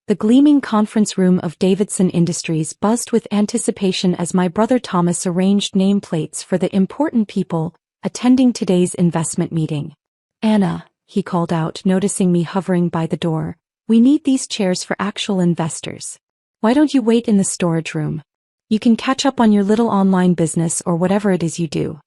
The gleaming conference room of Davidson Industries buzzed with anticipation as my brother Thomas arranged nameplates for the important people attending today's investment meeting. "Anna," he called out, noticing me hovering by the door, "we need these chairs for actual investors. Why don't you wait in the storage room? You can catch up on your little online business or whatever it is you do."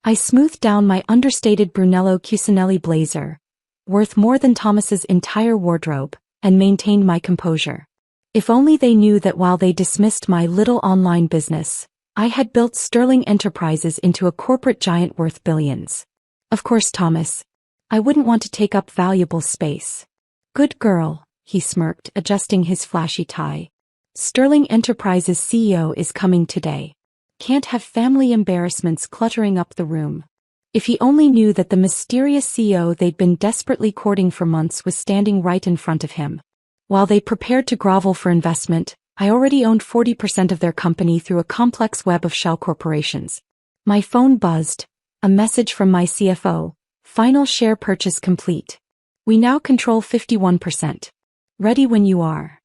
I smoothed down my understated Brunello Cucinelli blazer, worth more than Thomas's entire wardrobe, and maintained my composure. If only they knew that while they dismissed my little online business, I had built Sterling Enterprises into a corporate giant worth billions. "Of course, Thomas. I wouldn't want to take up valuable space." "Good girl," he smirked, adjusting his flashy tie. "Sterling Enterprises CEO is coming today. Can't have family embarrassments cluttering up the room." If he only knew that the mysterious CEO they'd been desperately courting for months was standing right in front of him. While they prepared to grovel for investment, I already owned 40% of their company through a complex web of shell corporations. My phone buzzed. A message from my CFO. "Final share purchase complete. We now control 51%. Ready when you are."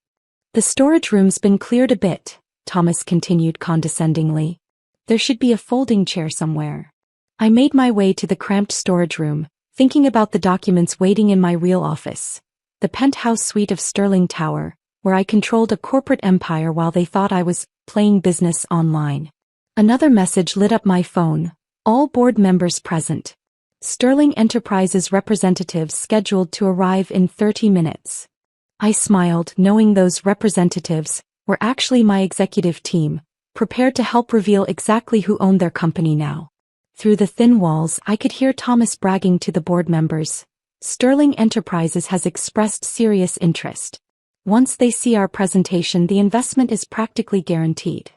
"The storage room's been cleared a bit," Thomas continued condescendingly. "There should be a folding chair somewhere." I made my way to the cramped storage room, thinking about the documents waiting in my real office. The penthouse suite of Sterling Tower, where I controlled a corporate empire while they thought I was playing business online. Another message lit up my phone. "All board members present. Sterling Enterprises representatives scheduled to arrive in 30 minutes. I smiled, knowing those representatives were actually my executive team, prepared to help reveal exactly who owned their company now. Through the thin walls, I could hear Thomas bragging to the board members. "Sterling Enterprises has expressed serious interest. Once they see our presentation, the investment is practically guaranteed."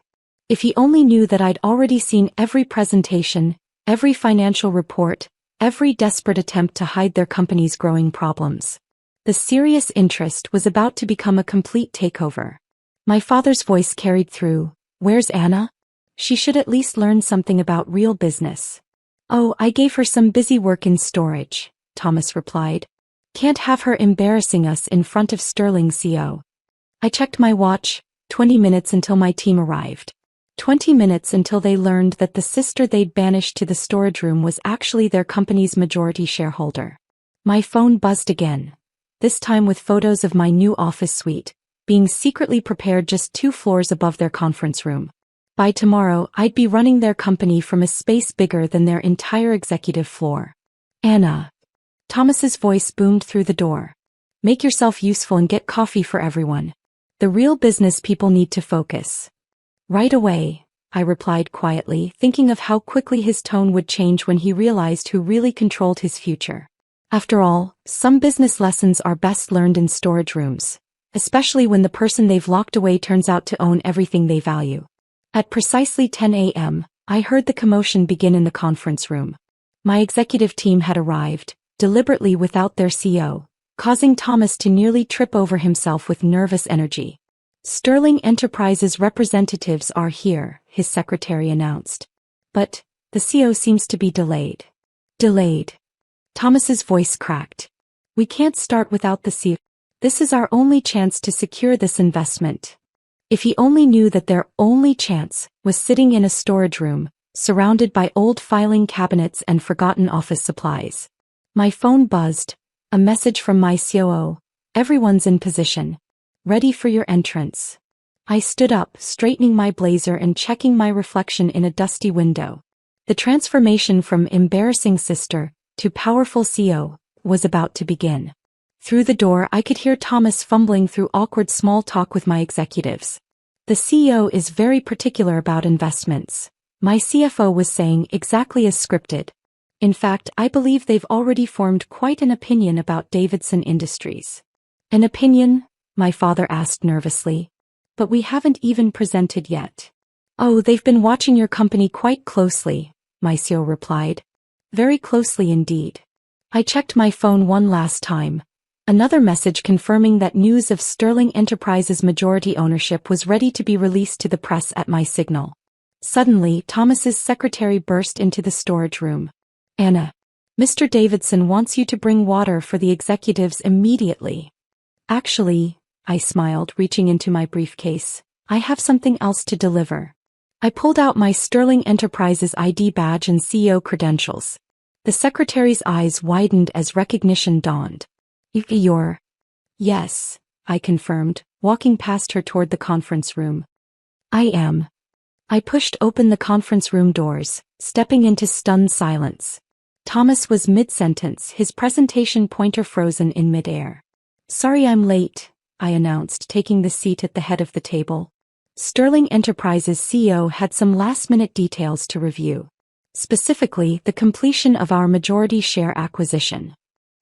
If he only knew that I'd already seen every presentation, every financial report, every desperate attempt to hide their company's growing problems. The serious interest was about to become a complete takeover. My father's voice carried through. "Where's Anna? She should at least learn something about real business." "Oh, I gave her some busy work in storage," Thomas replied. "Can't have her embarrassing us in front of Sterling's CEO." I checked my watch. 20 minutes until my team arrived. 20 minutes until they learned that the sister they'd banished to the storage room was actually their company's majority shareholder. My phone buzzed again. This time with photos of my new office suite, being secretly prepared just 2 floors above their conference room. By tomorrow, I'd be running their company from a space bigger than their entire executive floor. "Anna." Thomas's voice boomed through the door. "Make yourself useful and get coffee for everyone. The real business people need to focus." "Right away," I replied quietly, thinking of how quickly his tone would change when he realized who really controlled his future. After all, some business lessons are best learned in storage rooms, especially when the person they've locked away turns out to own everything they value. At precisely 10 a.m., I heard the commotion begin in the conference room. My executive team had arrived, deliberately without their CEO, causing Thomas to nearly trip over himself with nervous energy. "Sterling Enterprises representatives are here," his secretary announced. "But the CEO seems to be delayed." "Delayed?" Thomas's voice cracked. "We can't start without the CEO. This is our only chance to secure this investment." If he only knew that their only chance was sitting in a storage room, surrounded by old filing cabinets and forgotten office supplies. My phone buzzed. A message from my COO. "Everyone's in position. Ready for your entrance." I stood up, straightening my blazer and checking my reflection in a dusty window. The transformation from embarrassing sister to powerful CEO was about to begin. Through the door, I could hear Thomas fumbling through awkward small talk with my executives. "The CEO is very particular about investments," my CFO was saying, exactly as scripted. "In fact, I believe they've already formed quite an opinion about Davidson Industries." "An opinion?" my father asked nervously. "But we haven't even presented yet." "Oh, they've been watching your company quite closely," my CEO replied. "Very closely indeed." I checked my phone one last time. Another message confirming that news of Sterling Enterprises' majority ownership was ready to be released to the press at my signal. Suddenly, Thomas's secretary burst into the storage room. "Anna, Mr. Davidson wants you to bring water for the executives immediately." "Actually," I smiled, reaching into my briefcase. I have something else to deliver. I pulled out my Sterling Enterprises ID badge and CEO credentials. The secretary's eyes widened as recognition dawned. You're... Yes, I confirmed, walking past her toward the conference room. I am. I pushed open the conference room doors, stepping into stunned silence. Thomas was mid-sentence, his presentation pointer frozen in midair. Sorry I'm late, I announced, taking the seat at the head of the table. Sterling Enterprises CEO had some last-minute details to review. Specifically, the completion of our majority share acquisition.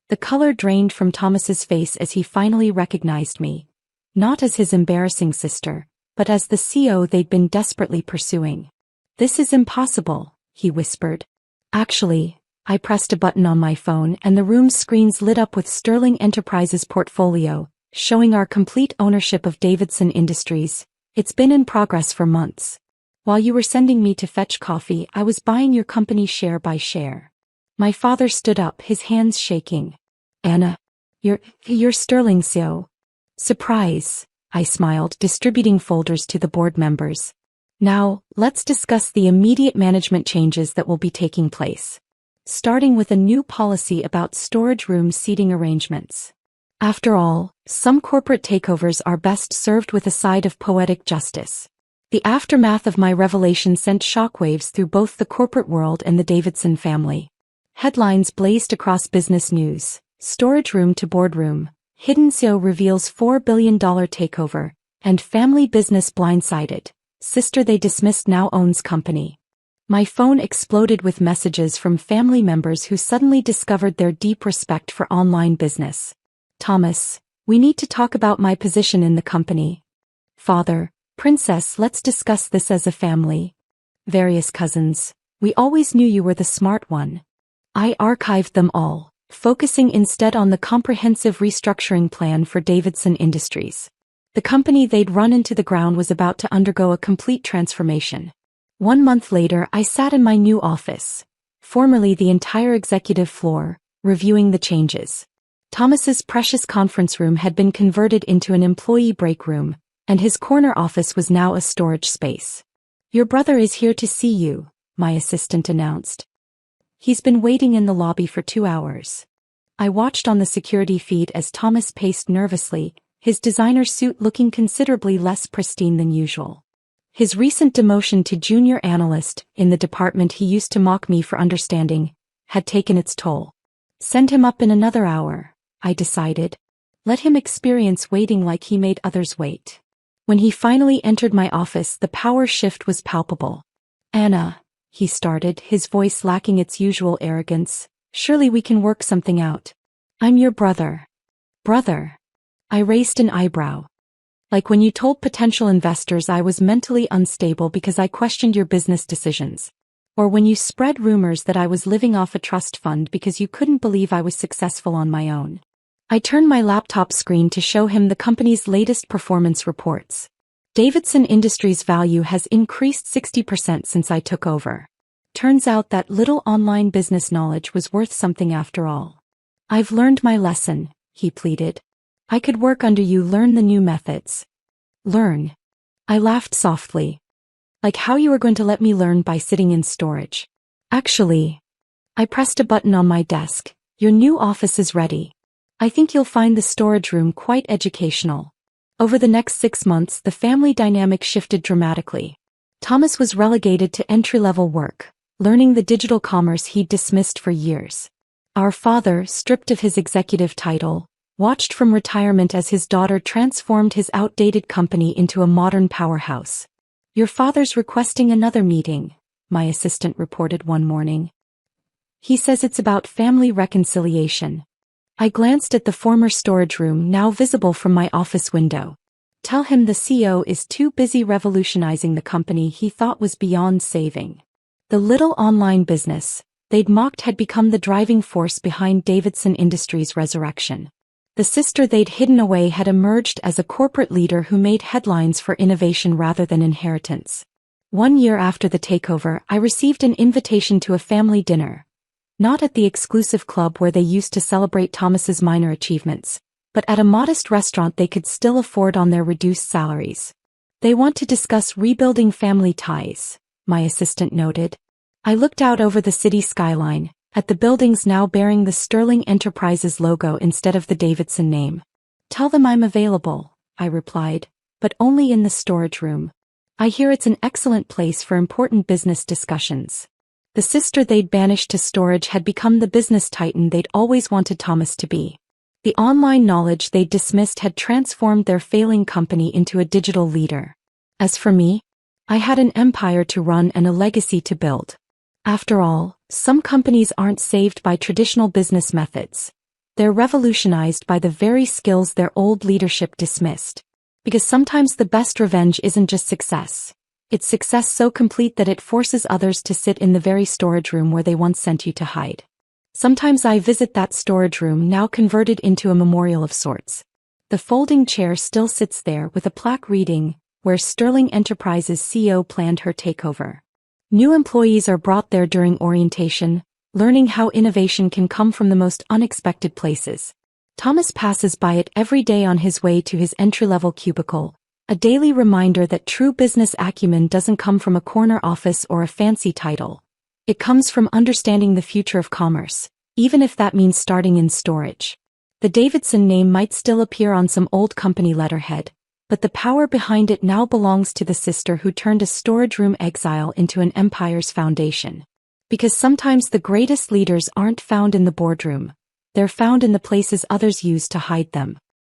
The color drained from Thomas's face as he finally recognized me. Not as his embarrassing sister, but as the CEO they'd been desperately pursuing. This is impossible, he whispered. Actually, I pressed a button on my phone and the room's screens lit up with Sterling Enterprises' portfolio, showing our complete ownership of Davidson Industries. It's been in progress for months. While you were sending me to fetch coffee, I was buying your company share by share. My father stood up, his hands shaking. Anna, you're Sterling CEO. Surprise, I smiled, distributing folders to the board members. Now, let's discuss the immediate management changes that will be taking place. Starting with a new policy about storage room seating arrangements. After all, some corporate takeovers are best served with a side of poetic justice. The aftermath of my revelation sent shockwaves through both the corporate world and the Davidson family. Headlines blazed across business news. Storage room to boardroom. Hidden CEO reveals $4 billion takeover. And family business blindsided. Sister they dismissed now owns company. My phone exploded with messages from family members who suddenly discovered their deep respect for online business. Thomas, we need to talk about my position in the company. Father, Princess, let's discuss this as a family. Various cousins, we always knew you were the smart one. I archived them all, focusing instead on the comprehensive restructuring plan for Davidson Industries. The company they'd run into the ground was about to undergo a complete transformation. 1 month later, I sat in my new office, formerly the entire executive floor, reviewing the changes. Thomas's precious conference room had been converted into an employee break room, and his corner office was now a storage space. Your brother is here to see you, my assistant announced. He's been waiting in the lobby for 2 hours. I watched on the security feed as Thomas paced nervously, his designer suit looking considerably less pristine than usual. His recent demotion to junior analyst in the department he used to mock me for understanding had taken its toll. Send him up in another hour, I decided. Let him experience waiting like he made others wait. When he finally entered my office, the power shift was palpable. Anna, he started, his voice lacking its usual arrogance, surely we can work something out. I'm your brother. Brother. I raised an eyebrow. Like when you told potential investors I was mentally unstable because I questioned your business decisions. Or when you spread rumors that I was living off a trust fund because you couldn't believe I was successful on my own. I turned my laptop screen to show him the company's latest performance reports. Davidson Industries' value has increased 60% since I took over. Turns out that little online business knowledge was worth something after all. I've learned my lesson, he pleaded. I could work under you, learn the new methods. Learn. I laughed softly. Like how you were going to let me learn by sitting in storage. Actually. I pressed a button on my desk. Your new office is ready. I think you'll find the storage room quite educational. Over the next 6 months, the family dynamic shifted dramatically. Thomas was relegated to entry-level work, learning the digital commerce he'd dismissed for years. Our father, stripped of his executive title, watched from retirement as his daughter transformed his outdated company into a modern powerhouse. Your father's requesting another meeting, my assistant reported one morning. He says it's about family reconciliation. I glanced at the former storage room now visible from my office window. Tell him the CEO is too busy revolutionizing the company he thought was beyond saving. The little online business they'd mocked had become the driving force behind Davidson Industries' resurrection. The sister they'd hidden away had emerged as a corporate leader who made headlines for innovation rather than inheritance. 1 year after the takeover, I received an invitation to a family dinner. Not at the exclusive club where they used to celebrate Thomas's minor achievements, but at a modest restaurant they could still afford on their reduced salaries. They want to discuss rebuilding family ties, my assistant noted. I looked out over the city skyline, at the buildings now bearing the Sterling Enterprises logo instead of the Davidson name. Tell them I'm available, I replied, but only in the storage room. I hear it's an excellent place for important business discussions. The sister they'd banished to storage had become the business titan they'd always wanted Thomas to be. The online knowledge they'd dismissed had transformed their failing company into a digital leader. As for me, I had an empire to run and a legacy to build. After all, some companies aren't saved by traditional business methods. They're revolutionized by the very skills their old leadership dismissed. Because sometimes the best revenge isn't just success. It's success so complete that it forces others to sit in the very storage room where they once sent you to hide. Sometimes I visit that storage room now converted into a memorial of sorts. The folding chair still sits there with a plaque reading, "Where Sterling Enterprises CEO planned her takeover." New employees are brought there during orientation, learning how innovation can come from the most unexpected places. Thomas passes by it every day on his way to his entry-level cubicle, a daily reminder that true business acumen doesn't come from a corner office or a fancy title. It comes from understanding the future of commerce, even if that means starting in storage. The Davidson name might still appear on some old company letterhead, but the power behind it now belongs to the sister who turned a storage room exile into an empire's foundation. Because sometimes the greatest leaders aren't found in the boardroom. They're found in the places others use to hide them.